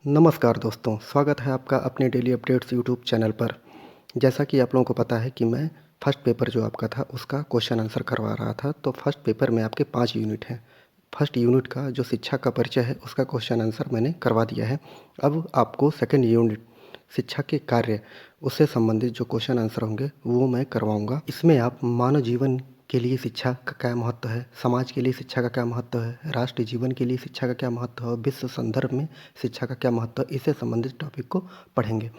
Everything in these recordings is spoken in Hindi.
नमस्कार दोस्तों, स्वागत है आपका अपने डेली अपडेट्स यूट्यूब चैनल पर। जैसा कि आप लोगों को पता है कि मैं फर्स्ट पेपर जो आपका था उसका क्वेश्चन आंसर करवा रहा था। तो फर्स्ट पेपर में आपके 5 यूनिट हैं। फर्स्ट यूनिट का जो शिक्षा का परिचय है उसका क्वेश्चन आंसर मैंने करवा दिया है। अब आपको सेकंड यूनिट शिक्षा के कार्य उससे संबंधित जो क्वेश्चन आंसर होंगे वो मैं करवाऊँगा। इसमें आप मानव जीवन के लिए शिक्षा का क्या महत्व है, समाज के लिए शिक्षा का क्या महत्व है, राष्ट्रीय जीवन के लिए शिक्षा का क्या महत्व है, विश्व संदर्भ में शिक्षा का क्या महत्व है, इससे संबंधित टॉपिक को पढ़ेंगे।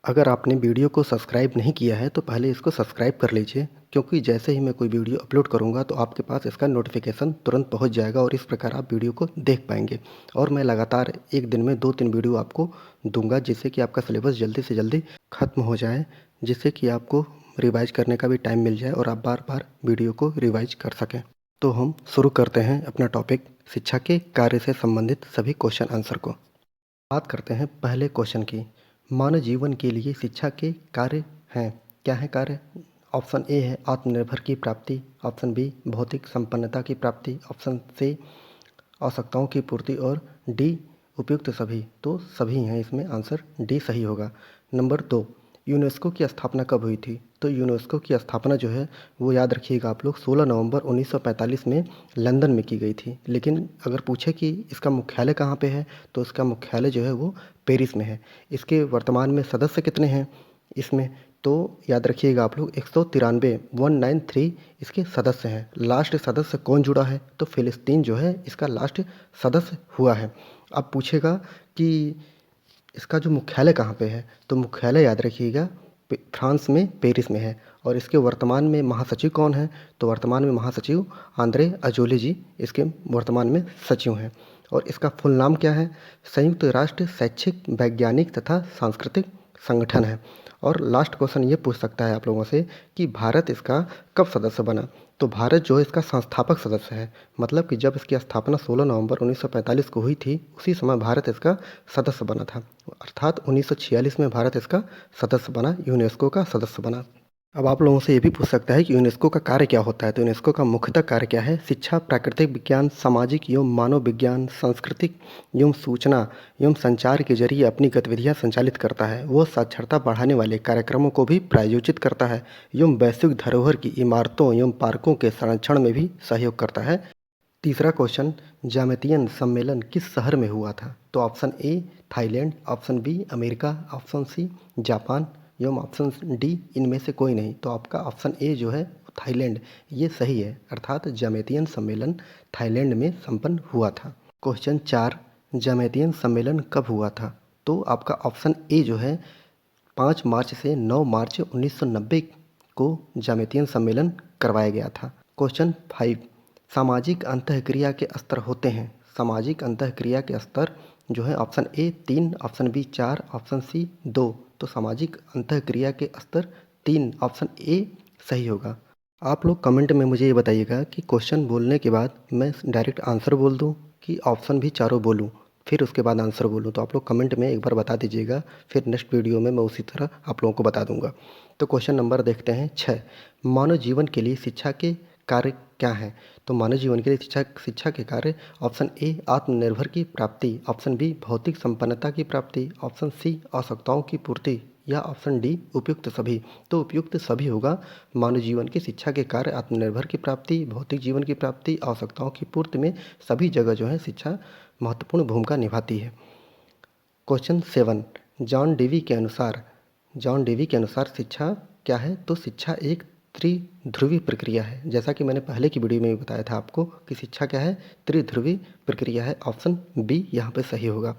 अगर आपने वीडियो को सब्सक्राइब नहीं किया है तो पहले इसको सब्सक्राइब कर लीजिए, क्योंकि जैसे ही मैं कोई वीडियो अपलोड करूंगा तो आपके पास इसका नोटिफिकेशन तुरंत पहुंच जाएगा और इस प्रकार आप वीडियो को देख पाएंगे। और मैं लगातार एक दिन में 2-3 वीडियो आपको दूंगा, जिससे कि आपका सिलेबस जल्दी से जल्दी ख़त्म हो जाए, जिससे कि आपको रिवाइज करने का भी टाइम मिल जाए और आप बार बार वीडियो को रिवाइज कर सकें। तो हम शुरू करते हैं अपना टॉपिक, शिक्षा के कार्य से संबंधित सभी क्वेश्चन आंसर को। बात करते हैं पहले क्वेश्चन की। मानव जीवन के लिए शिक्षा के कार्य हैं। क्या है कार्य? ऑप्शन ए है आत्मनिर्भर की प्राप्ति, ऑप्शन बी भौतिक संपन्नता की प्राप्ति, ऑप्शन सी आवश्यकताओं की पूर्ति और डी उपयुक्त सभी। तो सभी हैं इसमें, आंसर डी सही होगा। नंबर 2, यूनेस्को की स्थापना कब हुई थी? तो यूनेस्को की स्थापना जो है वो याद रखिएगा आप लोग, 16 नवंबर 1945 में लंदन में की गई थी। लेकिन अगर पूछे कि इसका मुख्यालय कहाँ पे है तो इसका मुख्यालय जो है वो पेरिस में है। इसके वर्तमान में सदस्य कितने हैं इसमें? तो याद रखिएगा आप लोग 193 193 इसके सदस्य हैं। लास्ट सदस्य कौन जुड़ा है? तो फ़िलिस्तीन जो है इसका लास्ट सदस्य हुआ है। अब पूछेगा कि इसका जो मुख्यालय कहाँ पे है? तो मुख्यालय याद रखिएगा फ्रांस में पेरिस में है। और इसके वर्तमान में महासचिव कौन है? तो वर्तमान में महासचिव आंद्रे अजोले जी इसके वर्तमान में सचिव हैं। और इसका फुल नाम क्या है? संयुक्त राष्ट्र शैक्षिक वैज्ञानिक तथा सांस्कृतिक संगठन है। और लास्ट क्वेश्चन ये पूछ सकता है आप लोगों से कि भारत इसका कब सदस्य बना? तो भारत जो है इसका संस्थापक सदस्य है। मतलब कि जब इसकी स्थापना 16 नवंबर 1945 को हुई थी, उसी समय भारत इसका सदस्य बना था। अर्थात 1946 में भारत इसका सदस्य बना, यूनेस्को का सदस्य बना। अब आप लोगों से ये भी पूछ सकता है कि यूनेस्को का कार्य क्या होता है? तो यूनेस्को का मुख्यतः कार्य क्या है? शिक्षा, प्राकृतिक विज्ञान, सामाजिक एवं मानव विज्ञान, सांस्कृतिक एवं सूचना एवं संचार के जरिए अपनी गतिविधियां संचालित करता है। वो साक्षरता बढ़ाने वाले कार्यक्रमों को भी प्रायोजित करता है एवं वैश्विक धरोहर की इमारतों एवं पार्कों के संरक्षण में भी सहयोग करता है। तीसरा क्वेश्चन, जामेतियन सम्मेलन किस शहर में हुआ था? तो option A Thailand, option B America, option C Japan एवं ऑप्शन डी इनमें से कोई नहीं। तो आपका ऑप्शन ए जो है थाईलैंड, ये सही है। अर्थात जामेतियन सम्मेलन थाईलैंड में संपन्न हुआ था। क्वेश्चन 4, जामेतियन सम्मेलन कब हुआ था? तो आपका ऑप्शन ए जो है 5 मार्च से 9 मार्च 1990 को जामेतियन सम्मेलन करवाया गया था। क्वेश्चन 5, सामाजिक अंतःक्रिया के स्तर होते हैं। सामाजिक अंतःक्रिया के स्तर जो है option A 3, option B 4, option C 2। तो सामाजिक अंतःक्रिया के स्तर 3, ऑप्शन ए सही होगा। आप लोग कमेंट में मुझे ये बताइएगा कि क्वेश्चन बोलने के बाद मैं डायरेक्ट आंसर बोल दूं कि ऑप्शन भी चारों बोलूं, फिर उसके बाद आंसर बोलूं। तो आप लोग कमेंट में एक बार बता दीजिएगा, फिर नेक्स्ट वीडियो में मैं उसी तरह आप लोगों को बता दूंगा। तो क्वेश्चन नंबर देखते हैं 6, मानव जीवन के लिए शिक्षा के कार्य क्या हैं? तो मानव जीवन के लिए शिक्षा के कार्य, ऑप्शन ए आत्मनिर्भर की प्राप्ति, ऑप्शन बी भौतिक संपन्नता की प्राप्ति, ऑप्शन सी आवश्यकताओं की पूर्ति या ऑप्शन डी उपयुक्त सभी। तो उपयुक्त सभी होगा। मानव जीवन की शिक्षा के कार्य आत्मनिर्भर की प्राप्ति, भौतिक जीवन की प्राप्ति, आवश्यकताओं की पूर्ति में सभी जगह जो है शिक्षा महत्वपूर्ण भूमिका निभाती है। क्वेश्चन 7, जॉन डेवी के अनुसार शिक्षा क्या है? तो शिक्षा एक त्रिध्रुवी प्रक्रिया है। जैसा कि मैंने पहले की वीडियो में भी बताया था आपको कि शिक्षा क्या है? त्रिध्रुवी प्रक्रिया है। ऑप्शन बी यहाँ पे सही होगा।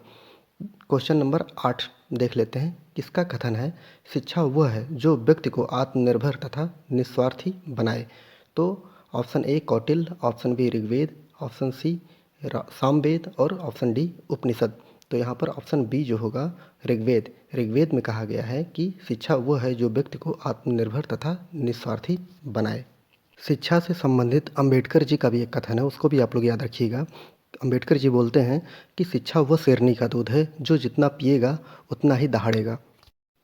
क्वेश्चन नंबर 8 देख लेते हैं। किसका कथन है शिक्षा वह है जो व्यक्ति को आत्मनिर्भर तथा निस्वार्थी बनाए? तो option A Kautilya, option B Rigveda, option C Samaveda और ऑप्शन डी उपनिषद। तो यहाँ पर ऑप्शन बी जो होगा ऋग्वेद। ऋग्वेद में कहा गया है कि शिक्षा वह है जो व्यक्ति को आत्मनिर्भर तथा निस्वार्थी बनाए। शिक्षा से संबंधित अंबेडकर जी का भी एक कथन है, उसको भी आप लोग याद रखिएगा। अंबेडकर जी बोलते हैं कि शिक्षा वह शेरनी का दूध है जो जितना पिएगा उतना ही दहाड़ेगा।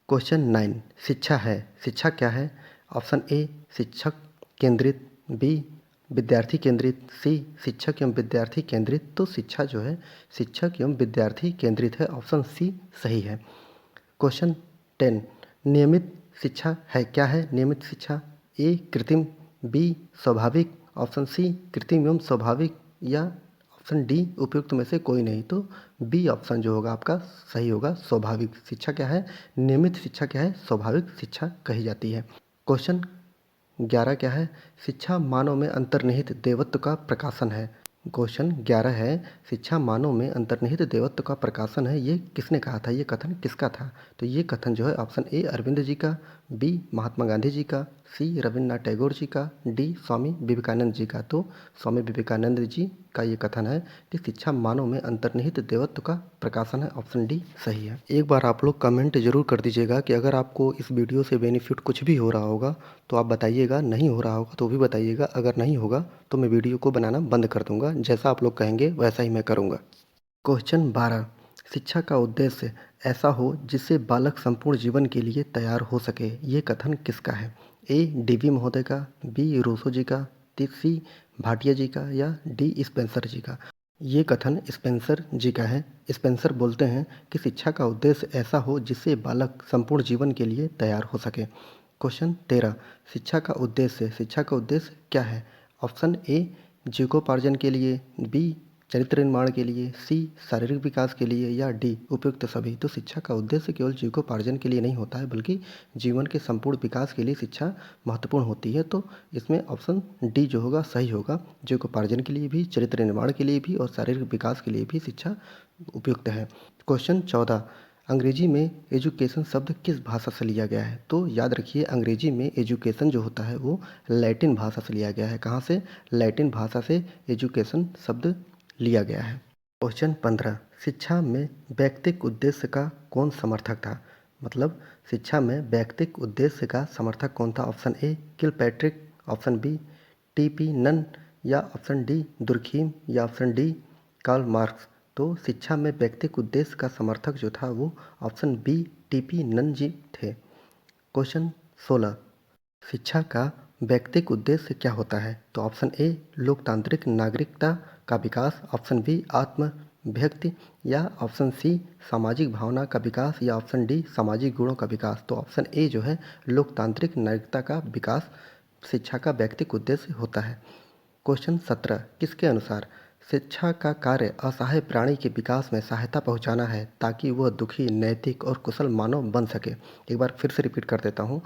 क्वेश्चन 9, शिक्षा है, शिक्षा क्या है? ऑप्शन ए शिक्षक केंद्रित, बी विद्यार्थी केंद्रित, सी शिक्षक एवं विद्यार्थी केंद्रित। तो शिक्षा जो है शिक्षक एवं विद्यार्थी केंद्रित है, ऑप्शन सी सही है। क्वेश्चन 10, नियमित शिक्षा है क्या है नियमित शिक्षा? ए कृत्रिम, बी स्वाभाविक, ऑप्शन सी कृत्रिम एवं स्वाभाविक, या ऑप्शन डी उपयुक्त में से कोई नहीं। तो बी ऑप्शन जो होगा आपका सही होगा, स्वाभाविक शिक्षा क्या है, नियमित शिक्षा क्या है, स्वाभाविक शिक्षा कही जाती है। क्वेश्चन 11 क्या है, शिक्षा मानव में अंतर्निहित देवत्व का प्रकाशन है। क्वेश्चन 11 है, शिक्षा मानव में अंतर्निहित देवत्व का प्रकाशन है, ये किसने कहा था, ये कथन किसका था? तो ये कथन जो है ऑप्शन ए अरविंद जी का, बी महात्मा गांधी जी का, सी रविन्द्रनाथ टैगोर जी का, डी स्वामी विवेकानंद जी का। तो स्वामी विवेकानंद जी का ये कथन है कि शिक्षा मानव में अंतर्निहित देवत्व का प्रकाशन है, ऑप्शन डी सही है। एक बार आप लोग कमेंट जरूर कर दीजिएगा कि अगर आपको इस वीडियो से बेनिफिट कुछ भी हो रहा होगा तो आप बताइएगा, नहीं हो रहा होगा तो भी बताइएगा। अगर नहीं होगा तो मैं वीडियो को बनाना बंद कर दूंगा, जैसा आप लोग कहेंगे वैसा ही मैं करूंगा। क्वेश्चन 12, शिक्षा का उद्देश्य ऐसा हो जिससे बालक संपूर्ण जीवन के लिए तैयार हो सके, ये कथन किसका है? ए डीवी महोदय का, बी रूसो जी का, सी भाटिया जी का, या डी स्पेंसर जी का। ये कथन स्पेंसर जी का है। स्पेंसर बोलते हैं कि शिक्षा का उद्देश्य ऐसा हो जिससे बालक संपूर्ण जीवन के लिए तैयार हो सके। क्वेश्चन 13, शिक्षा का उद्देश्य क्या है? ऑप्शन ए जीविकोपार्जन के लिए, बी चरित्र निर्माण के लिए, सी शारीरिक विकास के लिए, या डी उपयुक्त सभी। तो शिक्षा का उद्देश्य केवल जीविकोपार्जन के लिए नहीं होता है, बल्कि जीवन के संपूर्ण विकास के लिए शिक्षा महत्वपूर्ण होती है। तो इसमें ऑप्शन डी जो होगा सही होगा, जीविकोपार्जन के लिए भी, चरित्र निर्माण के लिए भी और शारीरिक विकास के लिए भी शिक्षा उपयुक्त है। क्वेश्चन 14, अंग्रेजी में एजुकेशन शब्द किस भाषा से लिया गया है? तो याद रखिए, अंग्रेजी में एजुकेशन जो होता है वो लैटिन भाषा से लिया गया है। कहाँ से? लैटिन भाषा से एजुकेशन शब्द लिया गया है। क्वेश्चन 15, शिक्षा में व्यक्तिक उद्देश्य का कौन समर्थक था? मतलब शिक्षा में व्यक्तिक उद्देश्य का समर्थक कौन था? Option A Kilpatrick, option B T P Nunn, या ऑप्शन डी दुर्खीम, या ऑप्शन डी कार्ल मार्क्स। तो शिक्षा में व्यक्तिक उद्देश्य का समर्थक जो था वो ऑप्शन बी टीपी नन जी थे। क्वेश्चन 16, शिक्षा का व्यक्तिक उद्देश्य क्या होता है? तो ऑप्शन ए लोकतांत्रिक नागरिकता का विकास, ऑप्शन बी आत्मव्यक्ति, या ऑप्शन सी सामाजिक भावना का विकास, या ऑप्शन डी सामाजिक गुणों का विकास। तो ऑप्शन ए जो है लोकतांत्रिक नागरिकता का विकास शिक्षा का व्यक्तिक उद्देश्य होता है। क्वेश्चन 17, किसके अनुसार शिक्षा का कार्य असहाय प्राणी के विकास में सहायता पहुंचाना है ताकि वह दुखी, नैतिक और कुशल मानव बन सके? एक बार फिर से रिपीट कर देता हूँ।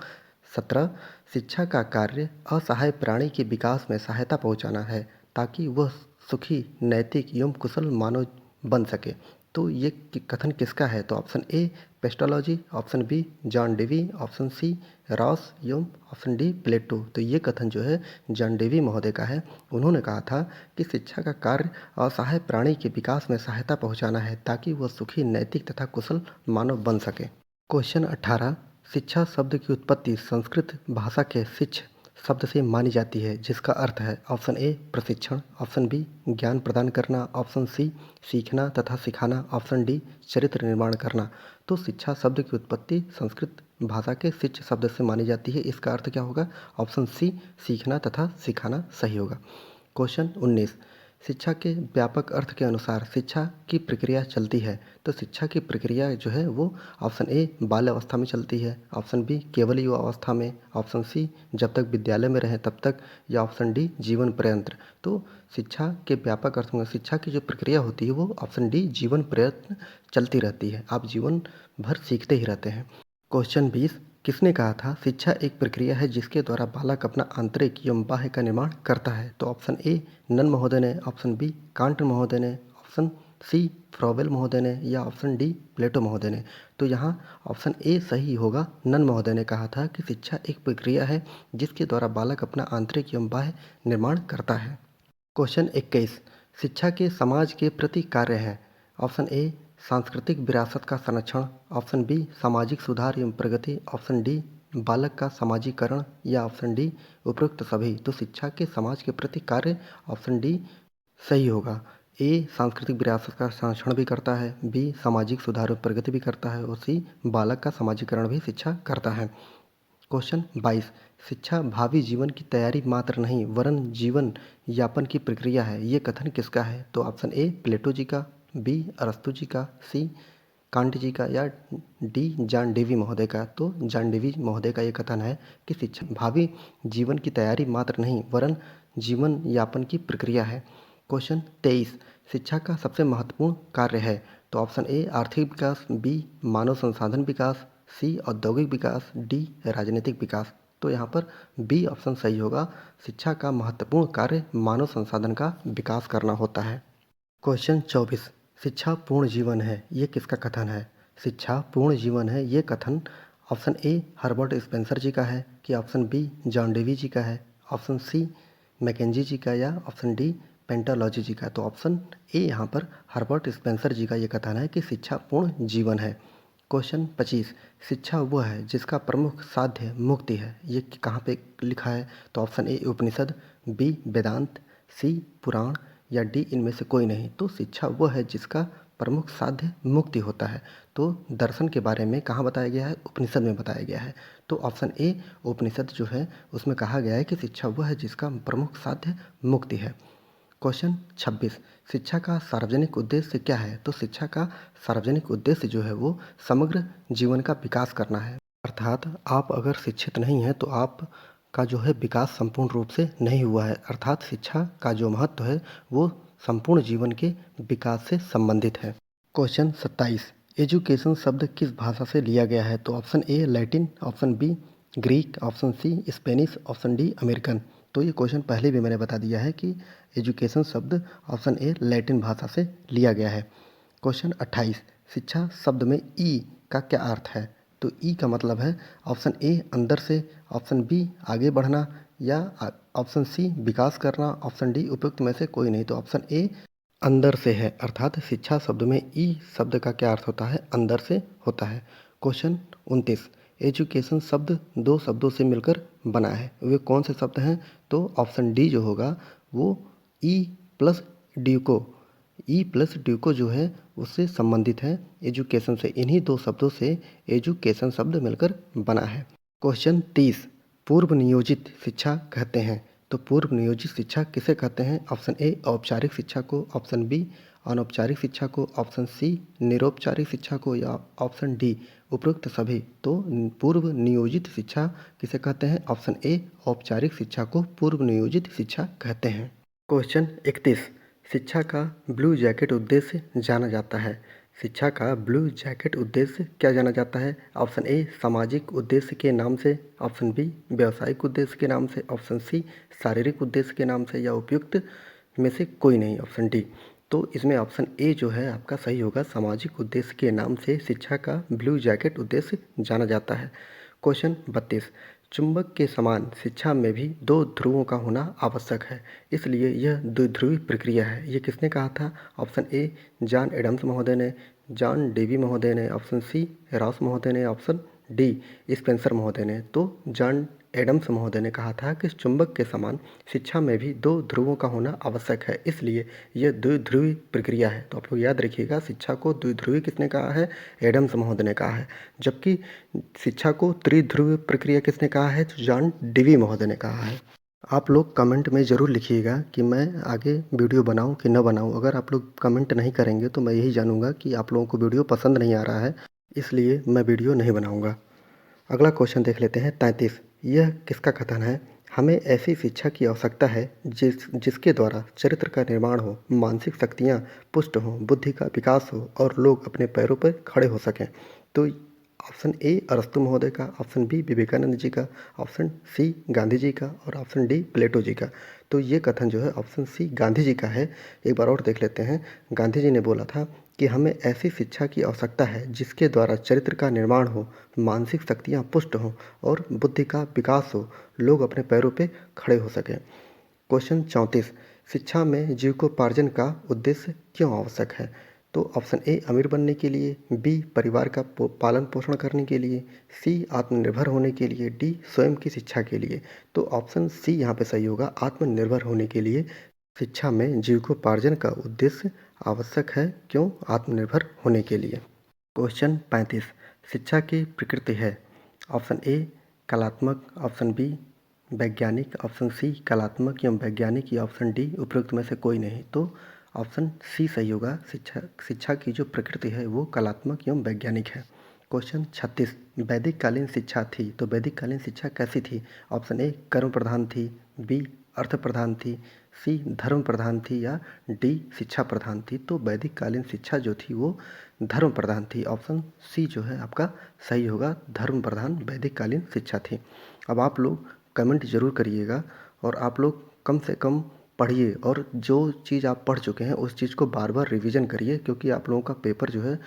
17, शिक्षा का कार्य असहाय प्राणी के विकास में सहायता पहुंचाना है ताकि वह सुखी, नैतिक एवं कुशल मानव बन सके। तो ये कथन किसका है? तो option A Pestalozzi, option B John Dewey, option C Ross, एवं ऑप्शन डी प्लेटो। तो ये कथन जो है जॉन डेवी महोदय का है। उन्होंने कहा था कि शिक्षा का कार्य असहाय प्राणी के विकास में सहायता पहुंचाना है ताकि वह सुखी, नैतिक तथा कुशल मानव बन सके। क्वेश्चन 18, शिक्षा शब्द की उत्पत्ति संस्कृत भाषा के शिक्ष शब्द से मानी जाती है जिसका अर्थ है ऑप्शन ए प्रशिक्षण, ऑप्शन बी ज्ञान प्रदान करना, ऑप्शन सी सीखना तथा सिखाना, ऑप्शन डी चरित्र निर्माण करना। तो शिक्षा शब्द की उत्पत्ति संस्कृत भाषा के शिक्ष शब्द से मानी जाती है, इसका अर्थ क्या होगा? ऑप्शन सी सीखना तथा सिखाना सही होगा। क्वेश्चन 19, शिक्षा के व्यापक अर्थ के अनुसार शिक्षा की प्रक्रिया चलती है। तो शिक्षा की प्रक्रिया जो है वो ऑप्शन ए बाल्य अवस्था में चलती है, ऑप्शन बी केवल युवा अवस्था में, ऑप्शन सी जब तक विद्यालय में रहें तब तक, या ऑप्शन डी जीवन पर्यंत। तो शिक्षा के व्यापक अर्थ में शिक्षा की जो प्रक्रिया होती है वो ऑप्शन डी जीवन पर्यंत चलती रहती है, आप जीवन भर सीखते ही रहते हैं। क्वेश्चन 20, किसने कहा था शिक्षा एक प्रक्रिया है जिसके द्वारा बालक अपना आंतरिक एवं बाह्य का निर्माण करता है? तो ऑप्शन ए नन महोदय ने, ऑप्शन बी कांट महोदय ने, ऑप्शन सी फ्रॉवेल महोदय ने, या ऑप्शन डी प्लेटो महोदय ने। तो यहाँ ऑप्शन ए सही होगा, नन महोदय ने कहा था कि शिक्षा एक प्रक्रिया है जिसके द्वारा बालक अपना आंतरिक एवं बाह्य निर्माण करता है। क्वेश्चन 21, शिक्षा के समाज के प्रति कार्य है। ऑप्शन ए सांस्कृतिक विरासत का संरक्षण, ऑप्शन बी सामाजिक सुधार एवं प्रगति, ऑप्शन डी बालक का समाजीकरण, या ऑप्शन डी उपरोक्त सभी। तो शिक्षा के समाज के प्रति कार्य ऑप्शन डी सही होगा। ए सांस्कृतिक विरासत का संरक्षण भी करता है, बी सामाजिक सुधार एवं प्रगति भी करता है, और सी बालक का समाजीकरण भी शिक्षा करता है। क्वेश्चन 22, शिक्षा भावी जीवन की तैयारी मात्र नहीं वरन जीवन यापन की प्रक्रिया है, ये कथन किसका है? तो ऑप्शन ए प्लेटो जी का, बी अरस्तु जी का, सी कांट जी का या डी जॉन डेवी महोदय का। तो जॉन डेवी महोदय का ये कथन है कि शिक्षा भावी जीवन की तैयारी मात्र नहीं वरन जीवन यापन की प्रक्रिया है। क्वेश्चन 23, शिक्षा का सबसे महत्वपूर्ण कार्य है? तो ऑप्शन ए आर्थिक विकास, बी मानव संसाधन विकास, सी औद्योगिक विकास, डी राजनीतिक विकास। तो यहाँ पर बी ऑप्शन सही होगा। शिक्षा का महत्वपूर्ण कार्य मानव संसाधन का विकास करना होता है। क्वेश्चन 24, शिक्षा पूर्ण जीवन है, ये किसका कथन है? शिक्षा पूर्ण जीवन है, ये कथन ऑप्शन ए हर्बर्ट स्पेंसर जी का है कि ऑप्शन बी जॉन डेवी जी का है, ऑप्शन सी मैकेंजी जी का या ऑप्शन डी पेंटालॉजी जी का। तो ऑप्शन ए यहाँ पर हर्बर्ट स्पेंसर जी का ये कथन है कि शिक्षा पूर्ण जीवन है। क्वेश्चन 25, शिक्षा वह है जिसका प्रमुख साध्य मुक्ति है, ये कहाँ पे लिखा है? तो ऑप्शन ए उपनिषद, बी वेदांत, सी पुराण या डी इनमें से कोई नहीं। तो शिक्षा वह है जिसका प्रमुख साध्य मुक्ति होता है। तो दर्शन के बारे में कहाँ बताया गया है? उपनिषद में बताया गया है। तो ऑप्शन ए उपनिषद जो है उसमें कहा गया है कि शिक्षा वह है जिसका प्रमुख साध्य मुक्ति है। क्वेश्चन 26, शिक्षा का सार्वजनिक उद्देश्य क्या है? तो शिक्षा का सार्वजनिक उद्देश्य जो है वो समग्र जीवन का विकास करना है। अर्थात आप अगर शिक्षित नहीं हैं तो आप का जो है विकास संपूर्ण रूप से नहीं हुआ है। अर्थात शिक्षा का जो महत्व है वो संपूर्ण जीवन के विकास से संबंधित है। क्वेश्चन 27, एजुकेशन शब्द किस भाषा से लिया गया है? तो option A Latin, option B Greek, option C Spanish, option D American. तो ये क्वेश्चन पहले भी मैंने बता दिया है कि एजुकेशन शब्द ऑप्शन ए लैटिन भाषा से लिया गया है। क्वेश्चन 28, शिक्षा शब्द में ई का क्या अर्थ है? तो ई का मतलब है ऑप्शन ए अंदर से, ऑप्शन बी आगे बढ़ना या ऑप्शन सी विकास करना, ऑप्शन डी उपयुक्त में से कोई नहीं। तो ऑप्शन ए अंदर से है। अर्थात शिक्षा शब्द में ई शब्द का क्या अर्थ होता है? अंदर से होता है। क्वेश्चन 29, एजुकेशन शब्द दो शब्दों से मिलकर बना है, वे कौन से शब्द हैं? तो ऑप्शन डी जो होगा वो ई प्लस ड्यूको, ई प्लस ड्यूको जो है उससे संबंधित है एजुकेशन से। इन्हीं दो शब्दों से एजुकेशन शब्द मिलकर बना है। क्वेश्चन 30, पूर्व नियोजित शिक्षा कहते हैं। तो पूर्व नियोजित शिक्षा किसे कहते हैं? ऑप्शन ए औपचारिक शिक्षा को, ऑप्शन बी अनौपचारिक शिक्षा को, ऑप्शन सी निरौपचारिक शिक्षा को या ऑप्शन डी उपरोक्त सभी। तो पूर्व नियोजित शिक्षा किसे कहते हैं? ऑप्शन ए औपचारिक शिक्षा को पूर्व नियोजित शिक्षा कहते हैं। क्वेश्चन 31, शिक्षा का ब्लू जैकेट उद्देश्य जाना जाता है। शिक्षा का ब्लू जैकेट उद्देश्य क्या जाना जाता है? ऑप्शन ए सामाजिक उद्देश्य के नाम से, ऑप्शन बी व्यावसायिक उद्देश्य के नाम से, ऑप्शन सी शारीरिक उद्देश्य के नाम से या उपयुक्त में से कोई नहीं, ऑप्शन डी। तो इसमें ऑप्शन ए जो है आपका सही होगा, सामाजिक उद्देश्य के नाम से शिक्षा का ब्लू जैकेट उद्देश्य जाना जाता है। क्वेश्चन 32, चुंबक के समान शिक्षा में भी दो ध्रुवों का होना आवश्यक है, इसलिए यह द्विध्रुवी प्रक्रिया है, ये किसने कहा था? ऑप्शन ए जॉन एडम्स महोदय ने, जॉन डेवी महोदय ने, ऑप्शन सी रॉस महोदय ने, ऑप्शन डी स्पेंसर महोदय ने। तो जॉन एडम्स महोदय ने कहा था कि चुंबक के समान शिक्षा में भी दो ध्रुवों का होना आवश्यक है, इसलिए यह द्विध्रुवी प्रक्रिया है। तो आप लोग याद रखिएगा, शिक्षा को द्विध्रुवी किसने कहा है? एडम्स महोदय ने कहा है। जबकि शिक्षा को त्रिध्रुवी प्रक्रिया किसने कहा है? तो जॉन डेवी महोदय ने कहा है। आप लोग कमेंट में ज़रूर लिखिएगा कि मैं आगे वीडियो बनाऊं कि न बनाऊं। अगर आप लोग कमेंट नहीं करेंगे तो मैं यही जानूंगा कि आप लोगों को वीडियो पसंद नहीं आ रहा है, इसलिए मैं वीडियो नहीं बनाऊंगा। अगला क्वेश्चन देख लेते हैं 33, यह किसका कथन है? हमें ऐसी शिक्षा की आवश्यकता है जिसके द्वारा चरित्र का निर्माण हो, मानसिक शक्तियाँ पुष्ट हों, बुद्धि का विकास हो और लोग अपने पैरों पर खड़े हो सकें। तो ऑप्शन ए अरस्तु महोदय का, ऑप्शन बी विवेकानंद जी का, ऑप्शन सी गांधी जी का और ऑप्शन डी प्लेटो जी का। तो ये कथन जो है ऑप्शन सी गांधी जी का है। एक बार और देख लेते हैं। गांधी जी ने बोला था कि हमें ऐसी शिक्षा की आवश्यकता है जिसके द्वारा चरित्र का निर्माण हो, मानसिक शक्तियाँ पुष्ट हों और बुद्धि का विकास हो, लोग अपने पैरों पे खड़े हो सकें। क्वेश्चन 34, शिक्षा में जीविकोपार्जन का उद्देश्य क्यों आवश्यक है? तो ऑप्शन ए अमीर बनने के लिए, बी परिवार का पालन पोषण करने के लिए, सी आत्मनिर्भर होने के लिए, डी स्वयं की शिक्षा के लिए। तो ऑप्शन सी यहाँ पे सही होगा, आत्मनिर्भर होने के लिए शिक्षा में जीविकोपार्जन का उद्देश्य आवश्यक है। क्यों? आत्मनिर्भर होने के लिए। क्वेश्चन 35, शिक्षा की प्रकृति है। ऑप्शन ए कलात्मक, ऑप्शन बी वैज्ञानिक, ऑप्शन सी कलात्मक एवं वैज्ञानिक या ऑप्शन डी उपरोक्त में से कोई नहीं। तो ऑप्शन सी सही होगा। शिक्षा की जो प्रकृति है वो कलात्मक एवं वैज्ञानिक है। क्वेश्चन 36, वैदिक कालीन शिक्षा थी तो वैदिक कालीन शिक्षा कैसी थी? ऑप्शन ए कर्म प्रधान थी, बी अर्थ प्रधान थी, सी धर्म प्रधान थी या डी शिक्षा प्रधान थी। तो वैदिक कालीन शिक्षा जो थी वो धर्म प्रधान थी। ऑप्शन सी जो है आपका सही होगा, धर्म प्रधान वैदिक कालीन शिक्षा थी। अब आप लोग कमेंट ज़रूर करिएगा और आप लोग कम से कम पढ़िए और जो चीज़ आप पढ़ चुके हैं उस चीज़ को बार बार रिवीजन करिए, क्योंकि आप लोगों का पेपर जो है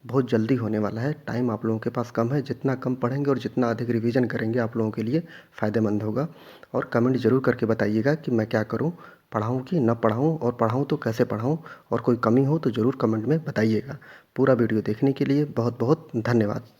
बहुत जल्दी होने वाला है। टाइम आप लोगों के पास कम है, जितना कम पढ़ेंगे और जितना अधिक रिवीजन करेंगे आप लोगों के लिए फ़ायदेमंद होगा। और कमेंट ज़रूर करके बताइएगा कि मैं क्या करूं, पढ़ाऊं कि न पढ़ाऊं, और पढ़ाऊं तो कैसे पढ़ाऊं, और कोई कमी हो तो ज़रूर कमेंट में बताइएगा। पूरा वीडियो देखने के लिए बहुत बहुत धन्यवाद।